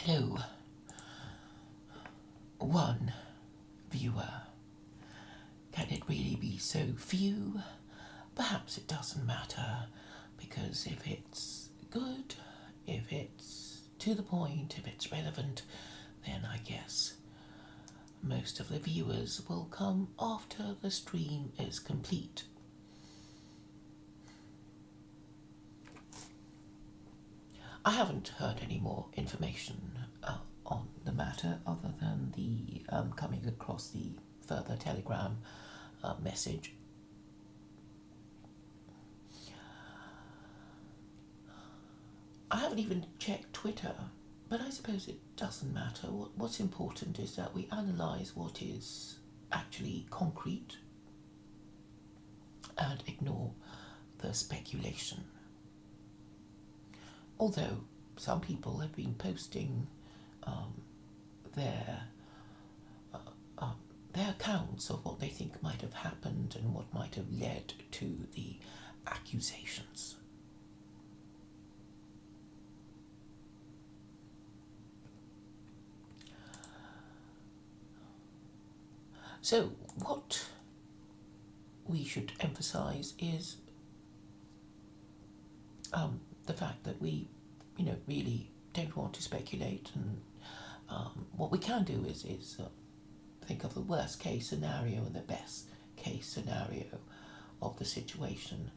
Hello, one viewer. Can it really be so few? Perhaps it doesn't matter, because if it's good, if it's to the point, if it's relevant, then I guess most of the viewers will come after the stream is complete. I haven't heard any more information on the matter other than the coming across the further Telegram message. I haven't even checked Twitter, but I suppose it doesn't matter. What's important is that we analyse what is actually concrete and ignore the speculation. Although some people have been posting their accounts of what they think might have happened and what might have led to the accusations. So what we should emphasise is the fact that we, really don't want to speculate, and what we can do is think of the worst case scenario and the best case scenario of the situation.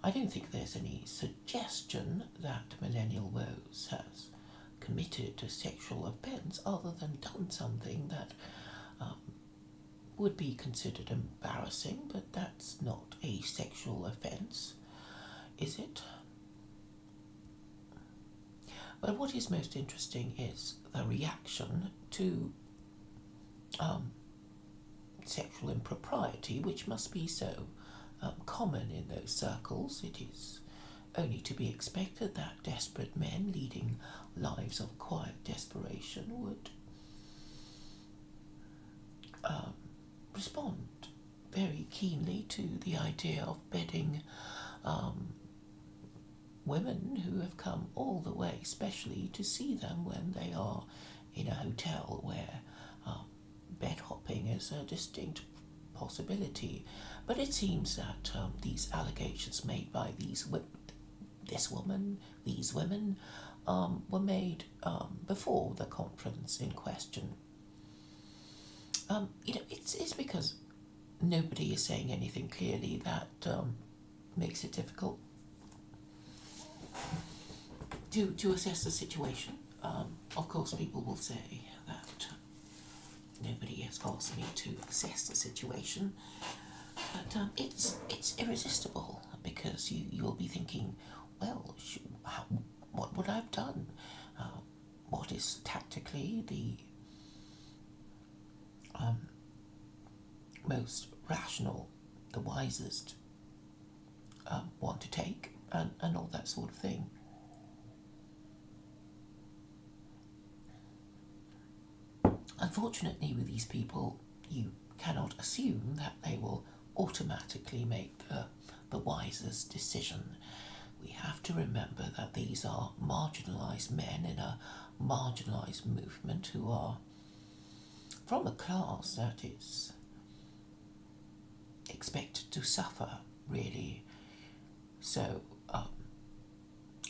I don't think there's any suggestion that Millennial Woes has committed a sexual offence other than done something that would be considered embarrassing, but that's not a sexual offence, is it? But what is most interesting is the reaction to sexual impropriety, which must be so common in those circles. It is only to be expected that desperate men leading lives of quiet desperation would respond very keenly to the idea of bedding women who have come all the way, especially to see them when they are in a hotel where bed hopping is a distinct possibility. But it seems that these allegations made by these women were made before the conference in question. It's because nobody is saying anything clearly that makes it difficult to assess the situation. Of course, people will say that nobody has asked me to assess the situation, but it's irresistible, because you'll be thinking, well, what would I have done? What is tactically the most rational, the wisest one to take, and all that sort of thing. Unfortunately, with these people, you cannot assume that they will automatically make the wisest decision. We have to remember that these are marginalised men in a marginalised movement who are from a class that is expected to suffer, really. So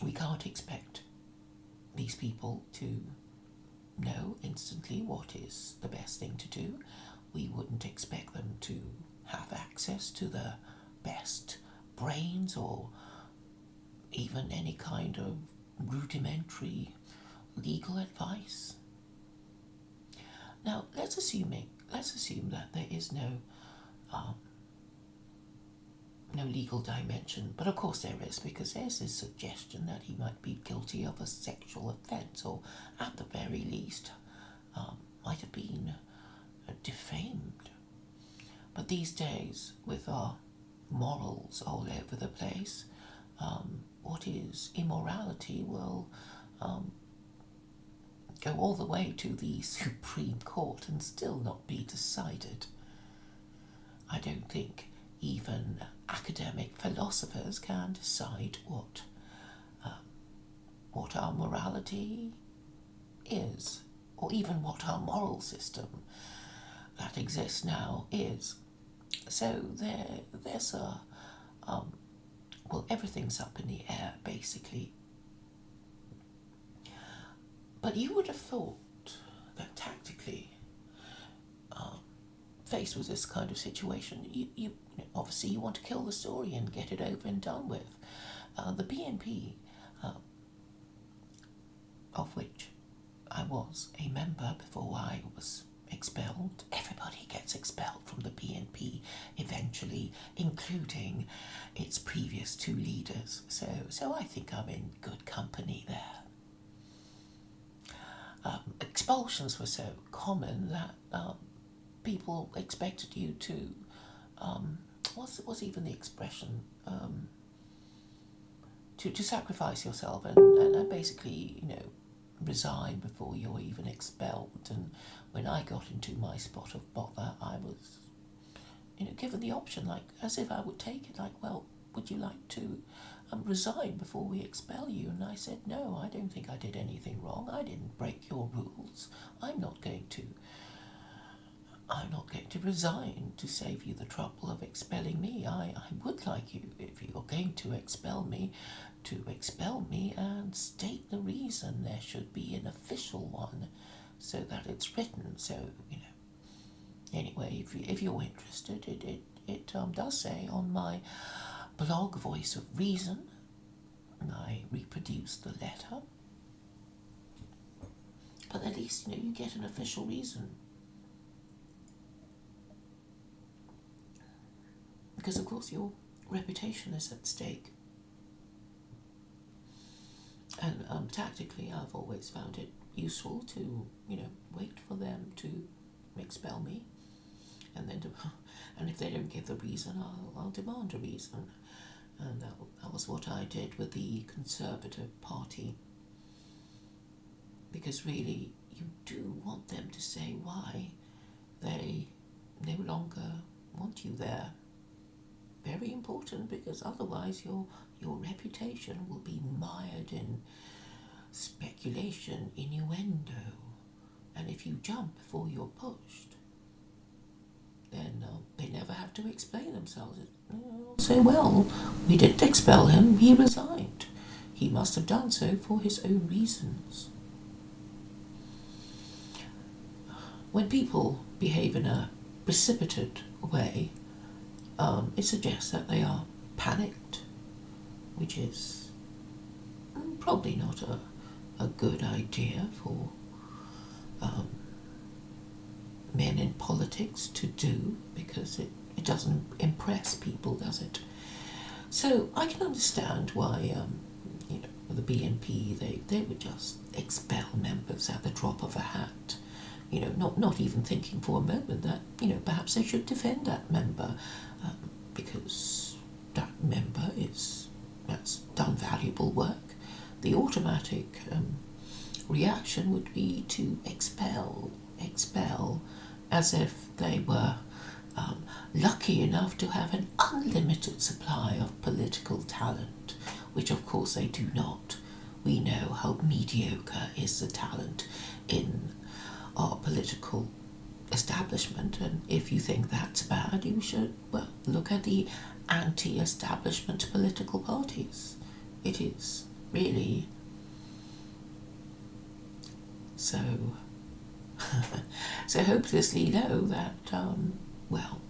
we can't expect these people to know instantly what is the best thing to do. We wouldn't expect them to have access to the best brains or even any kind of rudimentary legal advice. Now, let's assume that there is no legal dimension, but of course there is, because there's this suggestion that he might be guilty of a sexual offence, or at the very least might have been defamed. But these days, with our morals all over the place, what is immorality will go all the way to the Supreme Court and still not be decided. I don't think even academic philosophers can decide what our morality is, or even what our moral system that exists now is. So there's a everything's up in the air, basically. But you would have thought that tactically, faced with this kind of situation, you obviously you want to kill the story and get it over and done with. The BNP, of which I was a member before I was expelled. Everybody gets expelled from the BNP eventually, including its previous two leaders. So I think I'm in good company there. Expulsions were so common that people expected you to, what's even the expression, to sacrifice yourself and basically, resign before you're even expelled. And when I got into my spot of bother, I was, given the option, like, as if I would take it, like, well, would you like to resign before we expel you? And I said, no, I don't think I did anything wrong. I didn't break your rules. I'm not going to resign to save you the trouble of expelling me. I would like you, if you're going to expel me and state the reason. There should be an official one so that it's written. So, anyway, if you're interested, it does say on my blog, Voice of Reason, I reproduced the letter. But at least, you get an official reason. Because, of course, your reputation is at stake. And tactically, I've always found it useful to, wait for them to expel me. And then, and if they don't give the reason, I'll demand a reason. And that was what I did with the Conservative Party. Because really, you do want them to say why they no longer want you there. Very important, because otherwise your reputation will be mired in speculation, innuendo. And if you jump before you're pushed, then they never have to explain themselves. They'll say, well, we didn't expel him, he resigned. He must have done so for his own reasons. When people behave in a precipitate way, it suggests that they are panicked, which is probably not a good idea for men in politics to do, because it doesn't impress people, does it? So I can understand why the BNP, they would just expel members at the drop of a hat. Not even thinking for a moment that perhaps they should defend that member, because that member that's done valuable work. The automatic reaction would be to expel, as if they were lucky enough to have an unlimited supply of political talent, which of course they do not. We know how mediocre is the talent in our political establishment, and if you think that's bad, you should, look at the anti-establishment political parties. It is really so hopelessly low that,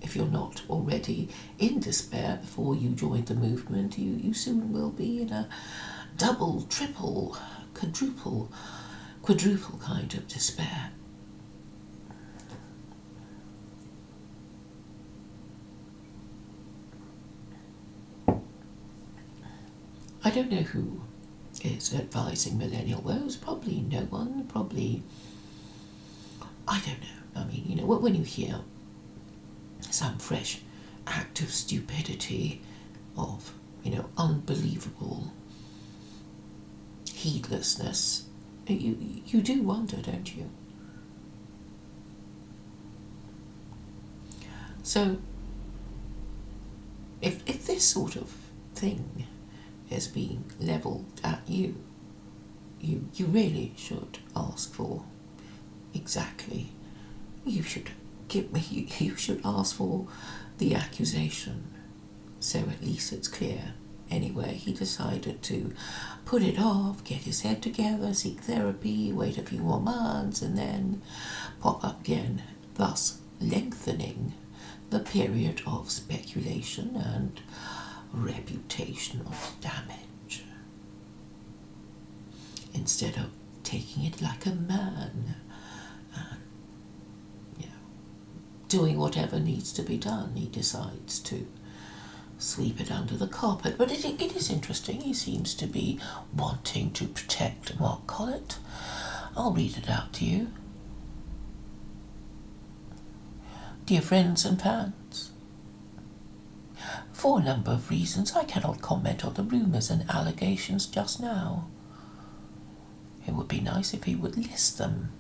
if you're not already in despair before you join the movement, you soon will be in a double, triple, quadruple kind of despair. I don't know who is advising Millennial Woes. Probably no one. Probably, I don't know. I mean, when you hear some fresh act of stupidity, of, unbelievable heedlessness, you do wonder, don't you? So, if this sort of thing is being levelled at you, you really should ask for exactly. You should ask for the accusation, so at least it's clear. Anyway, he decided to put it off, get his head together, seek therapy, wait a few more months, and then pop up again, thus lengthening the period of speculation and reputational damage, instead of taking it like a man and doing whatever needs to be done. He decides to sweep it under the carpet. But it is interesting. He seems to be wanting to protect Mark Collett. I'll read it out to you. Dear friends and fans, for a number of reasons, I cannot comment on the rumours and allegations just now. It would be nice if he would list them.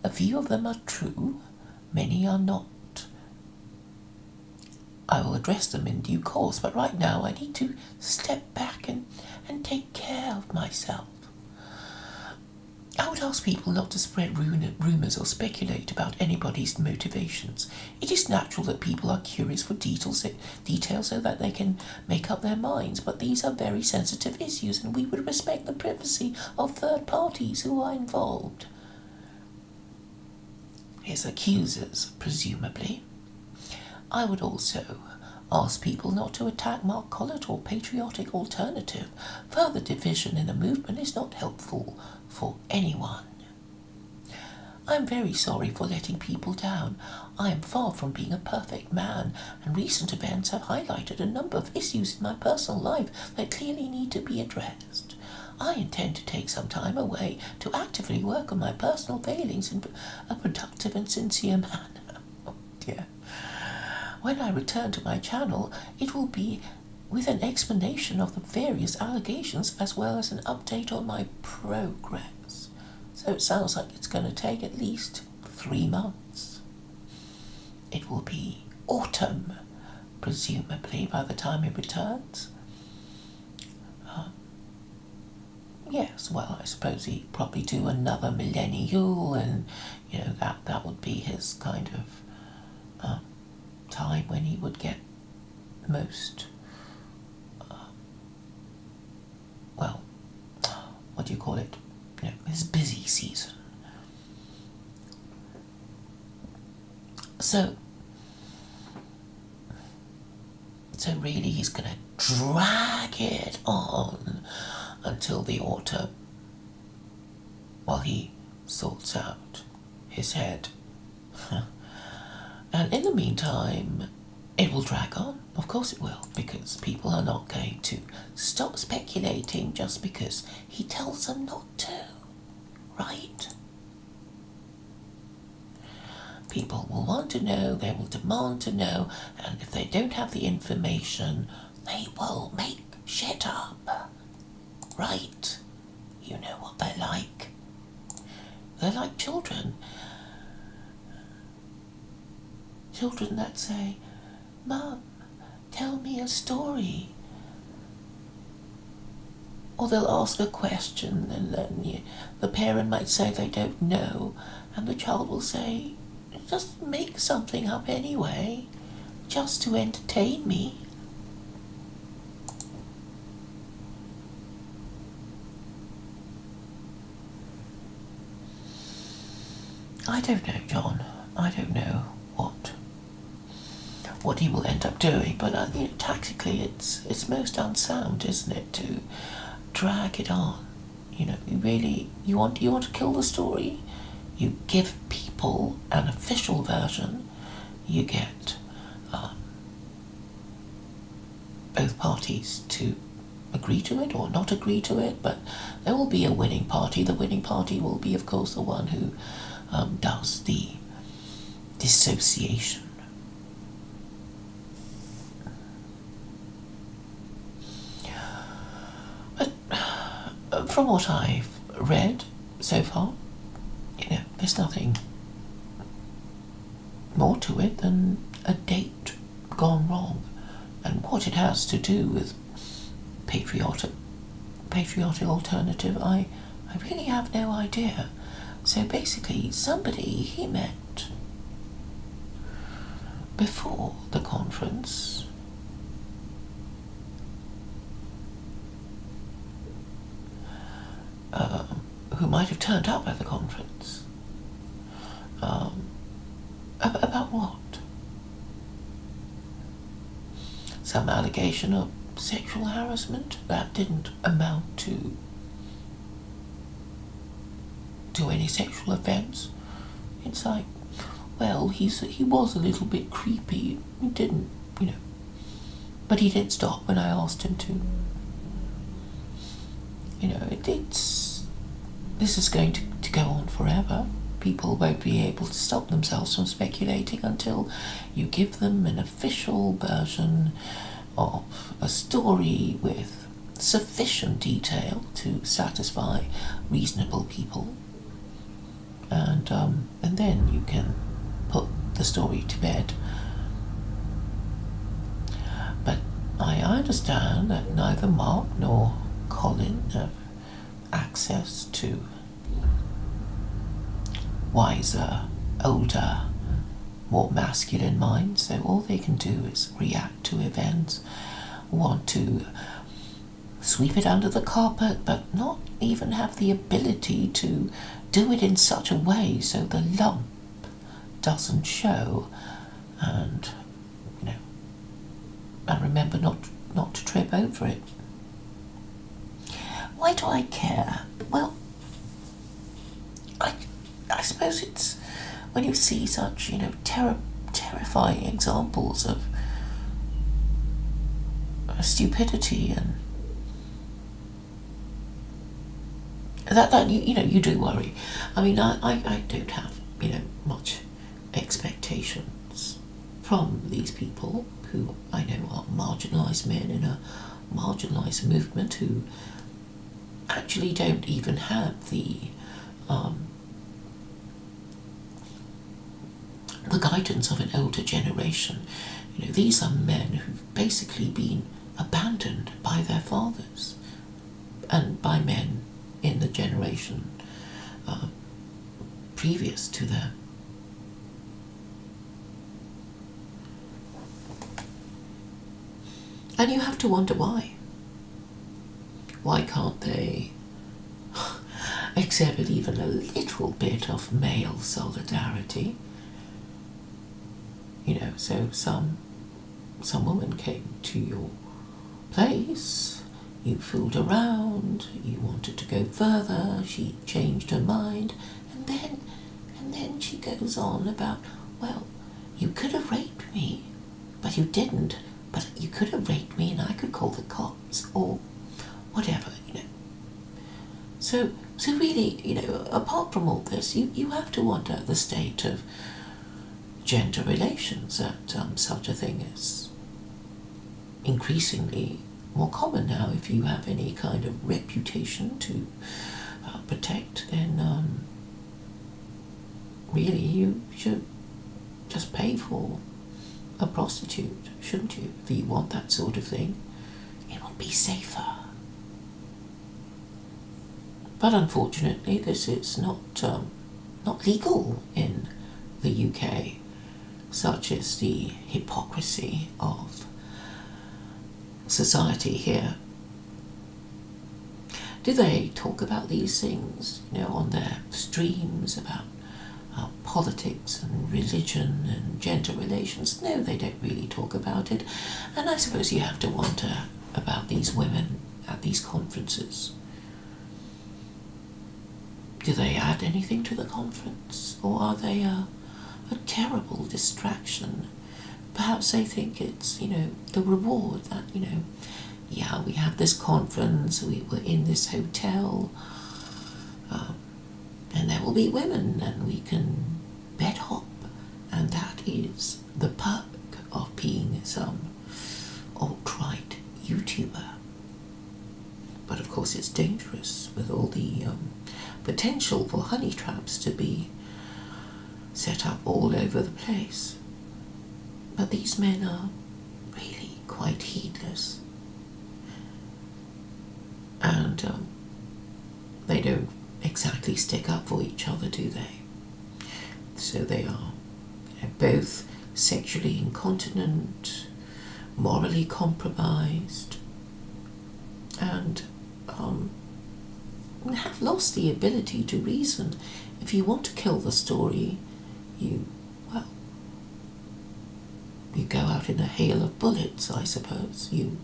A few of them are true, many are not. I will address them in due course, but right now I need to step back and take care of myself. I would ask people not to spread rumours or speculate about anybody's motivations. It is natural that people are curious for details so that they can make up their minds, but these are very sensitive issues and we would respect the privacy of third parties who are involved. His accusers, presumably. I would also ask people not to attack Mark Collett or Patriotic Alternative. Further division in the movement is not helpful for anyone. I am very sorry for letting people down. I am far from being a perfect man, and recent events have highlighted a number of issues in my personal life that clearly need to be addressed. I intend to take some time away to actively work on my personal failings in a productive and sincere manner. Oh dear. When I return to my channel, it will be with an explanation of the various allegations as well as an update on my progress. So it sounds like it's going to take at least 3 months. It will be autumn, presumably, by the time he returns. Yes, well, I suppose he'd probably do another millennial, and that would be his kind of time when he would get most, well, what do you call it? His busy season. So really he's going to drag it on until the autumn while he sorts out his head. And in the meantime, it will drag on. Of course it will, because people are not going to stop speculating just because he tells them not to, right? People will want to know, they will demand to know, and if they don't have the information, they will make shit up. Right? You know what they're like. They're like children. Children that say, "Mum, tell me a story." Or they'll ask a question and then the parent might say they don't know, and the child will say, "Just make something up anyway, just to entertain me." I don't know, John. I don't know what he will end up doing, but tactically it's most unsound, isn't it, to drag it on? You want to kill the story. You give people an official version. You get both parties to agree to it or not agree to it, but there will be a winning party. The winning party will be, of course, the one who does the dissociation. But from what I've read so far, there's nothing more to it than a date gone wrong. And what it has to do with Patriotic Alternative, I really have no idea. So basically, somebody he met before the conference who might have turned up at the conference. About what? Some allegation of sexual harassment that didn't amount to any sexual offence. It's like, well, he was a little bit creepy. He didn't, but he did stop when I asked him to. This is going to go on forever. People won't be able to stop themselves from speculating until you give them an official version of a story with sufficient detail to satisfy reasonable people. And then you can put the story to bed. But I understand that neither Mark nor Colin have access to wiser, older, more masculine minds, so all they can do is react to events, want to sweep it under the carpet, but not even have the ability to do it in such a way so the lump doesn't show, and and remember not to trip over it. Why do I care? Well, I suppose it's when you see such terrifying examples of stupidity, and that you do worry. I mean, I don't have much expectations from these people, who I know are marginalised men in a marginalised movement who actually don't even have the guidance of an older generation. You know, these are men who've basically been abandoned by their fathers and by men in the generation previous to them. And you have to wonder why. Why can't they exhibit even a little bit of male solidarity? You know, so some woman came to your place, you fooled around, you wanted to go further, she changed her mind, and then she goes on about, well, you could have raped me, but you didn't, but you could have raped me and I could call the cops, or whatever, you know. So really, you know, apart from all this, you have to wonder the state of gender relations, that such a thing is increasingly more common now. If you have any kind of reputation to protect, then really you should just pay for a prostitute, shouldn't you? If you want that sort of thing, it would be safer. But unfortunately, this is not legal in the UK. Such is the hypocrisy of society here. Do they talk about these things, you know, on their streams about politics and religion and gender relations? No, they don't really talk about it. And I suppose you have to wonder about these women at these conferences. Do they add anything to the conference, or are they a terrible distraction? Perhaps they think it's, you know, the reward that, you know, yeah, we have this conference, we were in this hotel, and there will be women and we can bed hop, and that is the perk of being some alt-right YouTuber. But of course it's dangerous with all the potential for honey traps to be set up all over the place. But these men are really quite heedless. And they don't exactly stick up for each other, do they? So they are, you know, both sexually incontinent, morally compromised, and have lost the ability to reason. If you want to kill the story, you go out in a hail of bullets, I suppose. You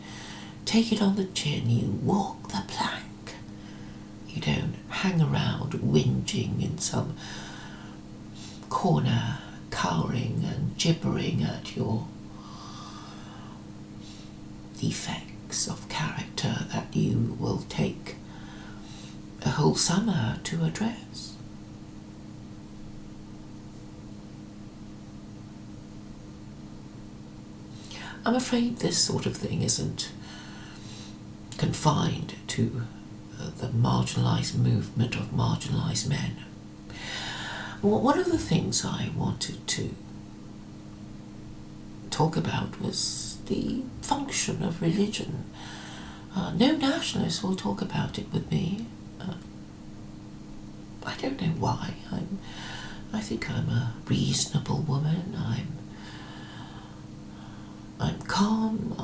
take it on the chin, you walk the plank. You don't hang around whinging in some corner, cowering and gibbering at your defects of character that you will take a whole summer to address. I'm afraid this sort of thing isn't confined to the marginalised movement of marginalised men. One of the things I wanted to talk about was the function of religion. No nationalists will talk about it with me. I don't know why. I think I'm a reasonable woman. I'm calm.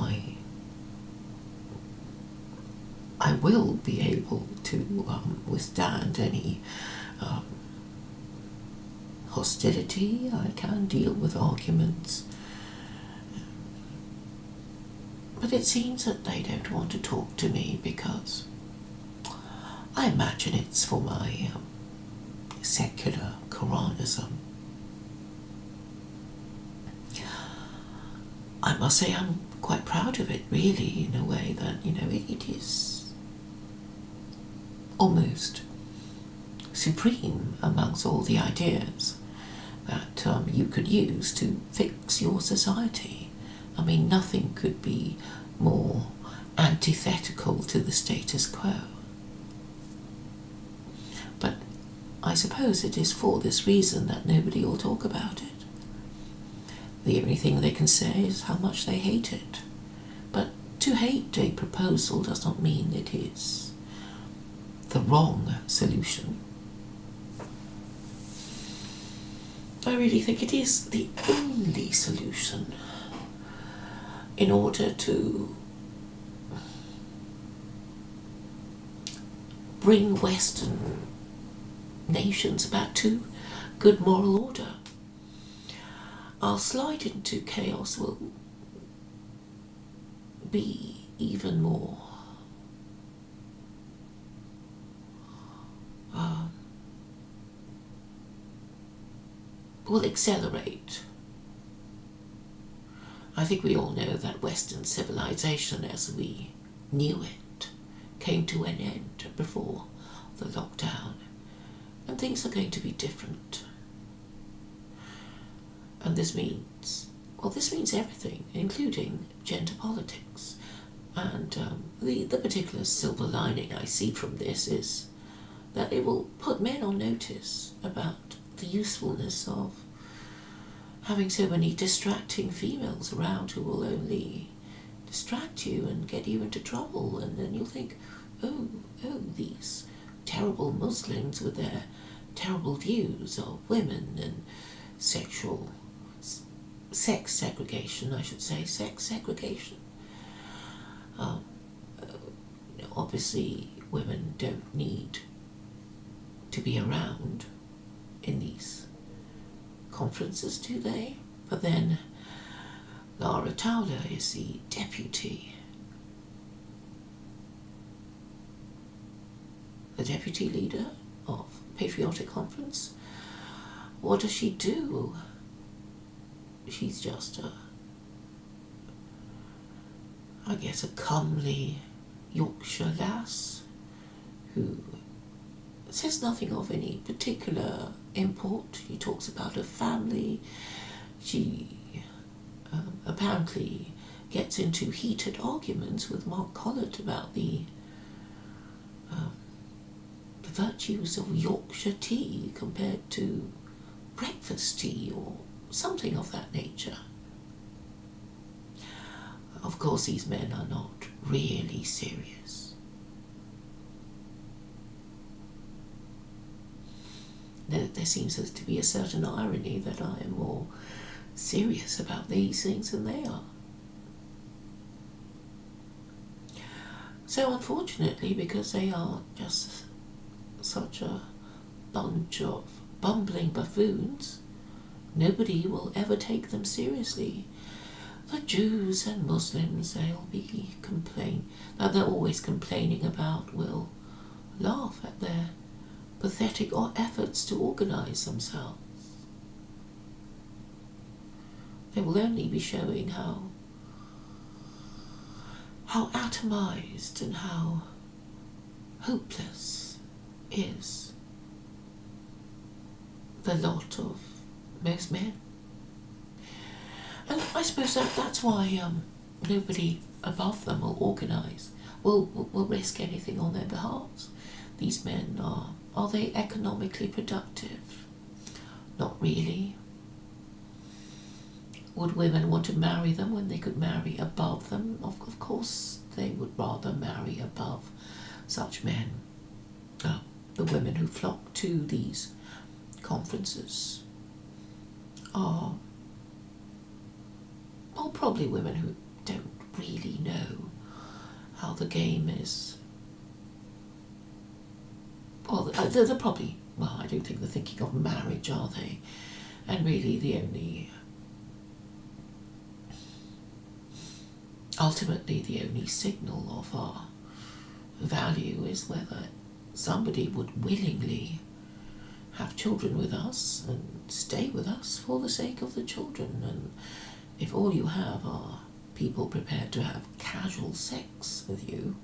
I will be able to withstand any hostility. I can deal with arguments. But it seems that they don't want to talk to me because I imagine it's for my secular Quranism. I must say I'm quite proud of it, really, in a way that, you know, it is almost supreme amongst all the ideas that you could use to fix your society. I mean, nothing could be more antithetical to the status quo. But I suppose it is for this reason that nobody will talk about it. The only thing they can say is how much they hate it. But to hate a proposal does not mean it is the wrong solution. I really think it is the only solution in order to bring Western nations back to good moral order. Our slide into chaos will be even more will accelerate. I think we all know that Western civilization as we knew it came to an end before the lockdown, and things are going to be different. And this means everything, including gender politics. And the particular silver lining I see from this is that it will put men on notice about the usefulness of having so many distracting females around who will only distract you and get you into trouble. And then you'll think, oh, these terrible Muslims with their terrible views of women and sex segregation. Obviously, women don't need to be around in these conferences, do they? But then Lara Towler is the deputy leader of Patriotic Conference. What does she do? She's just a comely Yorkshire lass who says nothing of any particular import. She talks about her family. She apparently gets into heated arguments with Mark Collett about the virtues of Yorkshire tea compared to breakfast tea or something of that nature. Of course, these men are not really serious. There seems to be a certain irony that I am more serious about these things than they are. So unfortunately, because they are just such a bunch of bumbling buffoons, nobody will ever take them seriously. The Jews and Muslims they're always complaining about, will laugh at their pathetic efforts to organize themselves. They will only be showing how atomized and how hopeless is the lot of most men. And I suppose that's why nobody above them will organise, will risk anything on their behalf. These men are they economically productive? Not really. Would women want to marry them when they could marry above them? Of course they would rather marry above such men. The women who flock to these conferences are probably women who don't really know how the game is. Well, they're probably, I don't think they're thinking of marriage, are they? And really ultimately the only signal of our value is whether somebody would willingly have children with us and stay with us for the sake of the children. And if all you have are people prepared to have casual sex with you,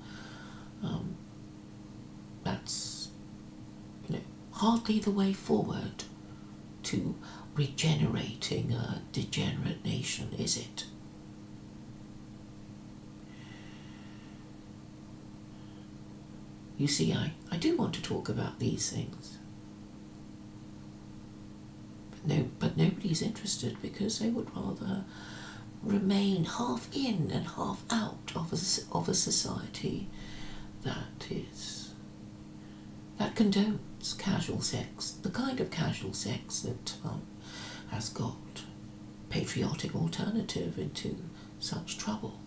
that's hardly the way forward to regenerating a degenerate nation, is it? you see, I do want to talk about these things. But nobody's interested because they would rather remain half in and half out of a society that condones casual sex, the kind of casual sex that has got Patriotic Alternative into such trouble.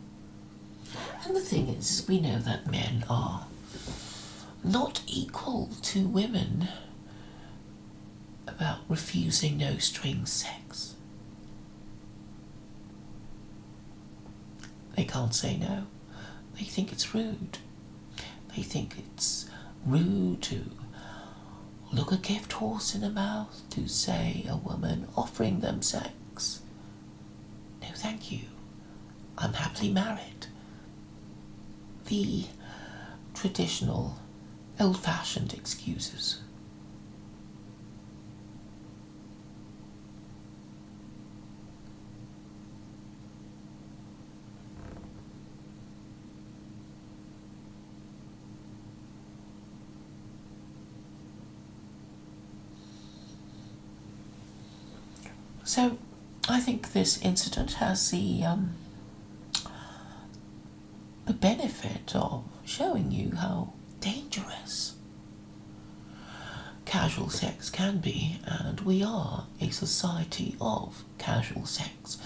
And the thing is, we know that men are not equal to women about refusing no-strings sex. They can't say no. They think it's rude. They think it's rude to look a gift horse in the mouth, to say a woman offering them sex, no thank you, I'm happily married. The traditional, old-fashioned excuses. So, I think this incident has the benefit of showing you how dangerous casual sex can be, and we are a society of casual sex,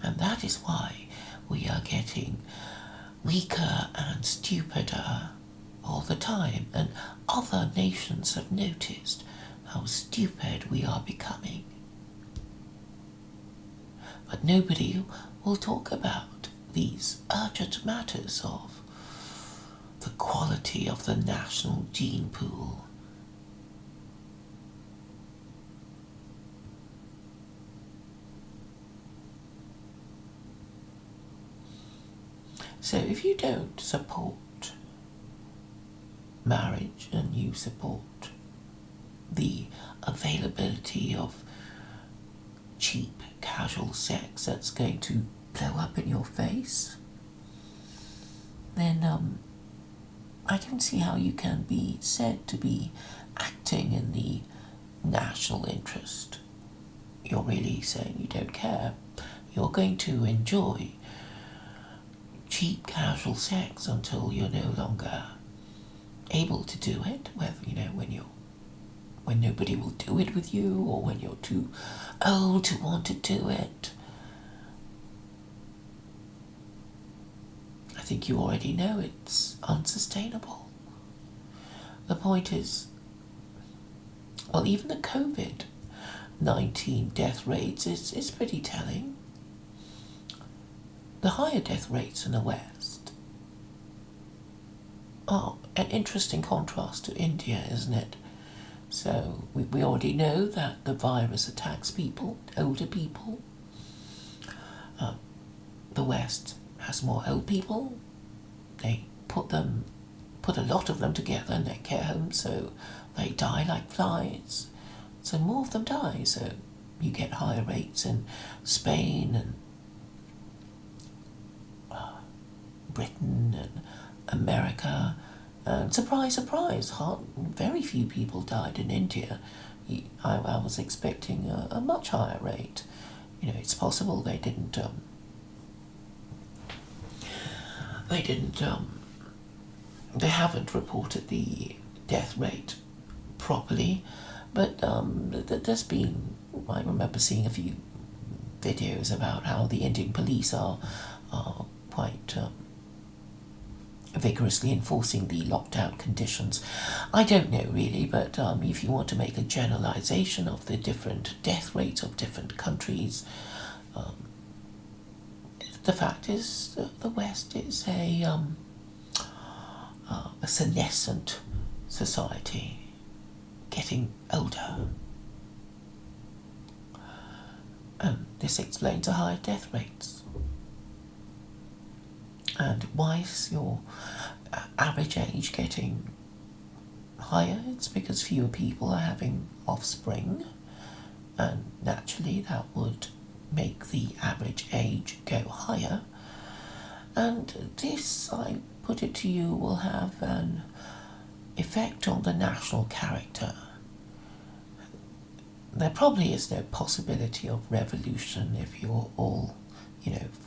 and that is why we are getting weaker and stupider all the time, and other nations have noticed how stupid we are becoming. But nobody will talk about these urgent matters of the quality of the national gene pool. So if you don't support marriage and you support the availability of cheap casual sex that's going to blow up in your face, then I don't see how you can be said to be acting in the national interest. You're really saying you don't care. You're going to enjoy cheap casual sex until you're no longer able to do it, whether when nobody will do it with you, or when you're too old to want to do it. I think you already know it's unsustainable. The point is, well, even the COVID-19 death rates is pretty telling. The higher death rates in the West are an interesting contrast to India, isn't it? So we already know that the virus attacks people, older people. The West has more old people. They put a lot of them together in their care homes, so they die like flies. So more of them die, so you get higher rates in Spain and Britain and America. And surprise, surprise, very few people died in India. I was expecting a much higher rate. It's possible they haven't reported the death rate properly, but there's been, I remember seeing a few videos about how the Indian police are quite vigorously enforcing the lockdown conditions. I don't know really, but if you want to make a generalization of the different death rates of different countries, the fact is that the West is a senescent society, getting older. And this explains the higher death rates. And why is your average age getting higher? It's because fewer people are having offspring, and naturally that would make the average age go higher. And this, I put it to you, will have an effect on the national character, there probably is no possibility of revolution if you're all,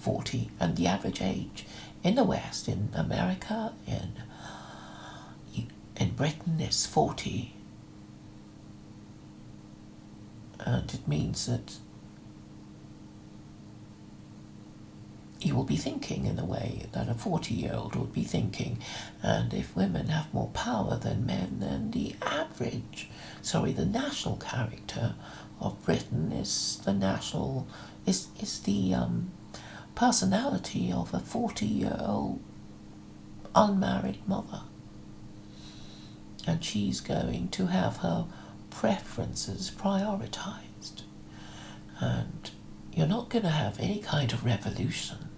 40. And the average age in the West, in America, in Britain is 40. And it means that you will be thinking in the way that a 40-year-old would be thinking. And if women have more power than men, then the national character of Britain is the personality of a 40-year-old unmarried mother. And she's going to have her preferences prioritized. And you're not going to have any kind of revolution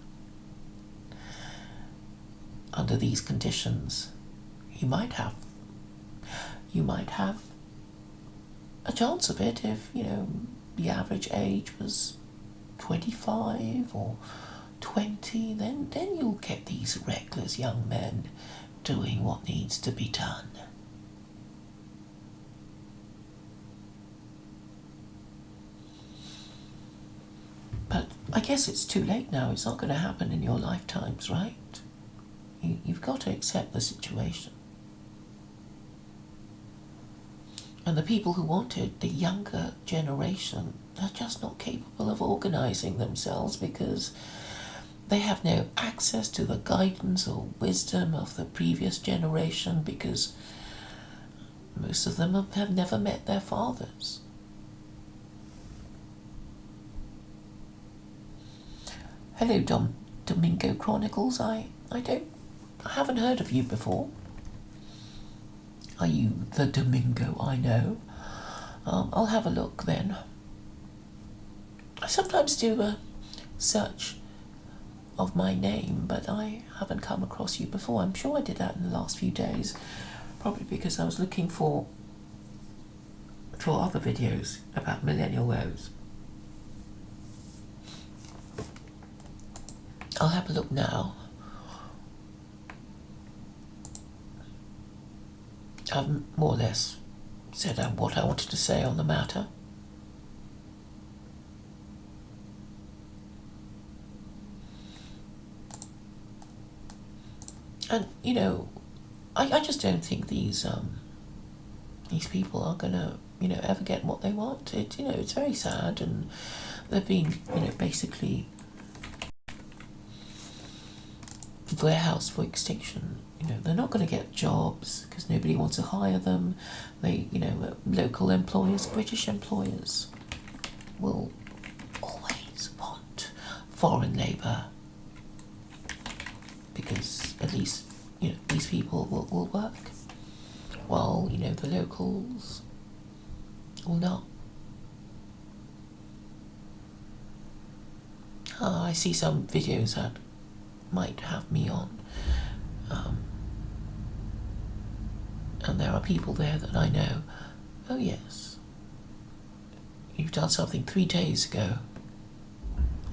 under these conditions. You might have a chance of it if, the average age was 25 or 20, then you'll get these reckless young men doing what needs to be done. But I guess it's too late now. It's not going to happen in your lifetimes, right? You've got to accept the situation. And the people who wanted the younger generation are just not capable of organising themselves because they have no access to the guidance or wisdom of the previous generation, because most of them have never met their fathers. Hello, Domingo Chronicles. I haven't heard of you before. Are you the Domingo I know? I'll have a look then. I sometimes do a search of my name, but I haven't come across you before. I'm sure I did that in the last few days, probably because I was looking for other videos about Millennial Woes. I'll have a look now. I've more or less said what I wanted to say on the matter. And, I just don't think these people are going to, ever get what they want. It's very sad, and they've been, basically warehouse for extinction. They're not going to get jobs because nobody wants to hire them. They, local employers, British employers, will always want foreign labour because at least, these people will work, while, the locals will not. I see some videos that might have me on. And there are people there that I know. Oh yes, you've done something 3 days ago,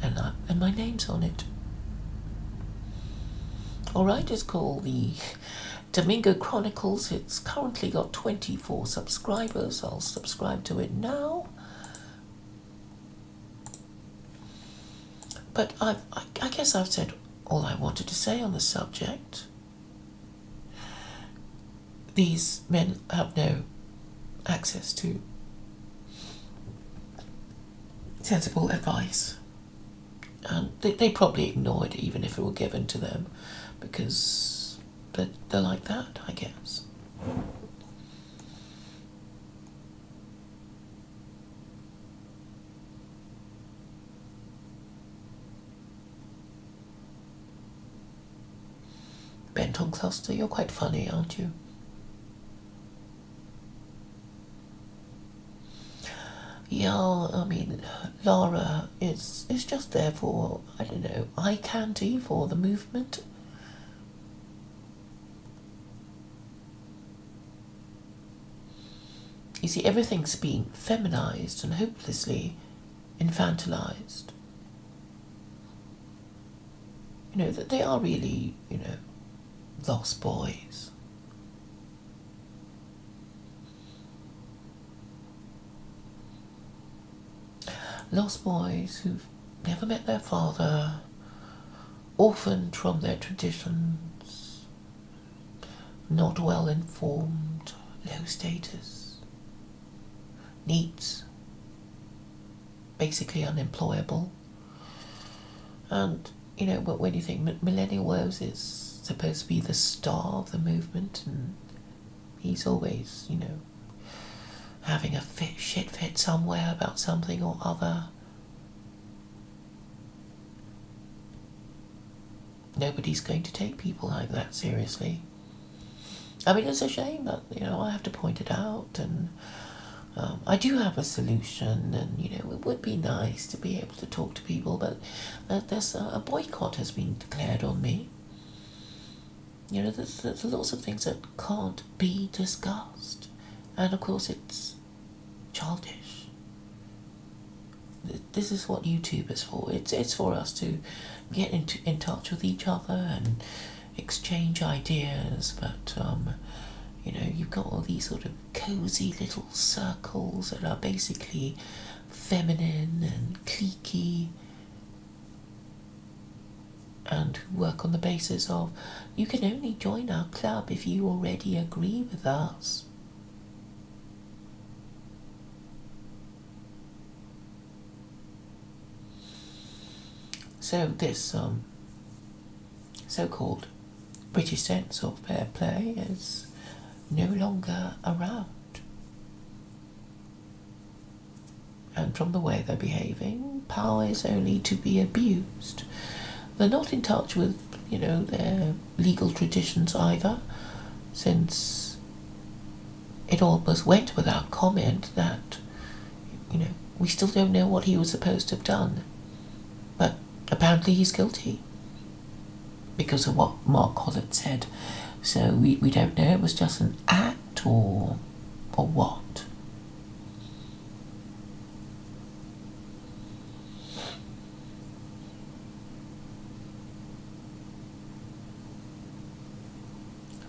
and my name's on it. Alright, it's called the Domingo Chronicles. It's currently got 24 subscribers. I'll subscribe to it now. But I guess I've said all I wanted to say on the subject. These men have no access to sensible advice. And they probably ignore it even if it were given to them, because they're like that, I guess. Benton Cluster, you're quite funny, aren't you? Yeah, I mean, Laura is just there for, I don't know, eye candy for the movement. You see, everything's been feminized and hopelessly infantilized. That they are really, lost boys. lost boys who've never met their father, orphaned from their traditions, not well informed, low status, neat, basically unemployable. And, but when you think Millennial Woes is supposed to be the star of the movement, and he's always, having a shit fit somewhere about something or other. Nobody's going to take people like that seriously. I mean, it's a shame that, I have to point it out, and I do have a solution, and, it would be nice to be able to talk to people, but there's a boycott has been declared on me. There's lots of things that can't be discussed, and of course it's childish. This is what YouTube is for. It's for us to get in touch with each other and exchange ideas, but you've got all these sort of cozy little circles that are basically feminine and cliquey, and who work on the basis of you can only join our club if you already agree with us. So this so-called British sense of fair play is no longer around. And from the way they're behaving, power is only to be abused. They're not in touch with, their legal traditions either, since it almost went without comment that, we still don't know what he was supposed to have done. But apparently he's guilty because of what Mark Collett said. So we don't know, it was just an act or what.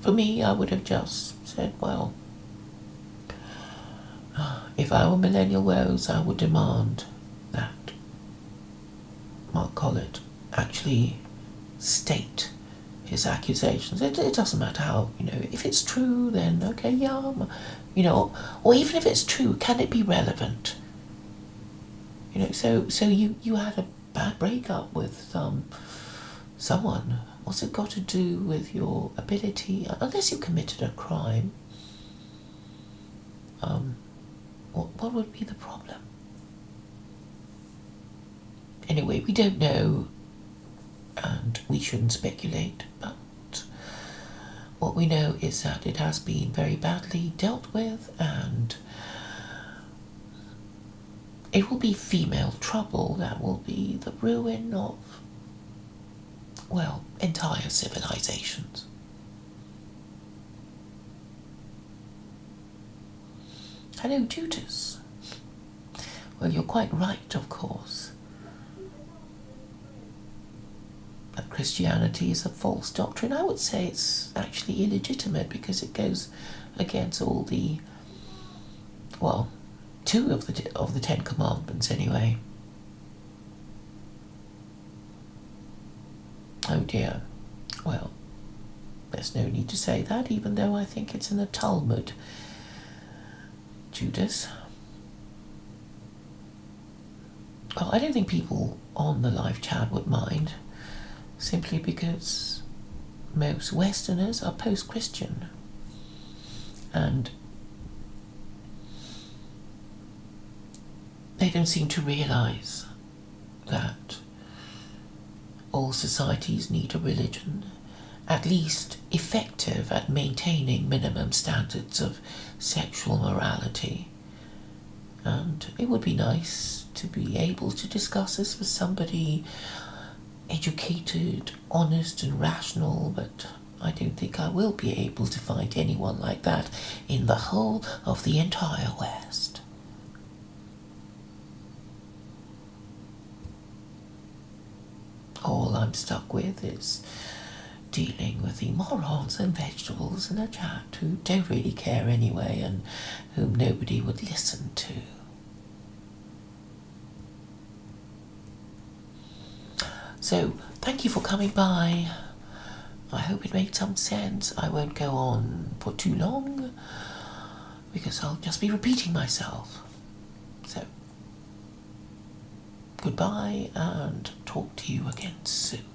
For me, I would have just said, well, if I were Millennial Woes, I would demand that Mark Collett actually state his accusations. It doesn't matter how, if it's true, then okay, yeah, or even if it's true, can it be relevant? So you had a bad breakup with someone. What's it got to do with your ability, unless you committed a crime? What would be the problem? Anyway, we don't know, and we shouldn't speculate, but what we know is that it has been very badly dealt with, and it will be female trouble that will be the ruin of, well, entire civilizations. Hello, Judas. Well, you're quite right, of course, that Christianity is a false doctrine. I would say it's actually illegitimate because it goes against all the, well, 2 of the 10 Commandments anyway. Oh dear. Well, there's no need to say that, even though I think it's in the Talmud, Judas. Well, I don't think people on the live chat would mind, simply because most Westerners are post-Christian, and they don't seem to realise that all societies need a religion, at least effective at maintaining minimum standards of sexual morality. And it would be nice to be able to discuss this with somebody educated, honest and rational, but I don't think I will be able to find anyone like that in the whole of the entire West. All I'm stuck with is dealing with the morons and vegetables in a chat who don't really care anyway and whom nobody would listen to. So, thank you for coming by. I hope it made some sense. I won't go on for too long because I'll just be repeating myself. So, goodbye and talk to you again soon.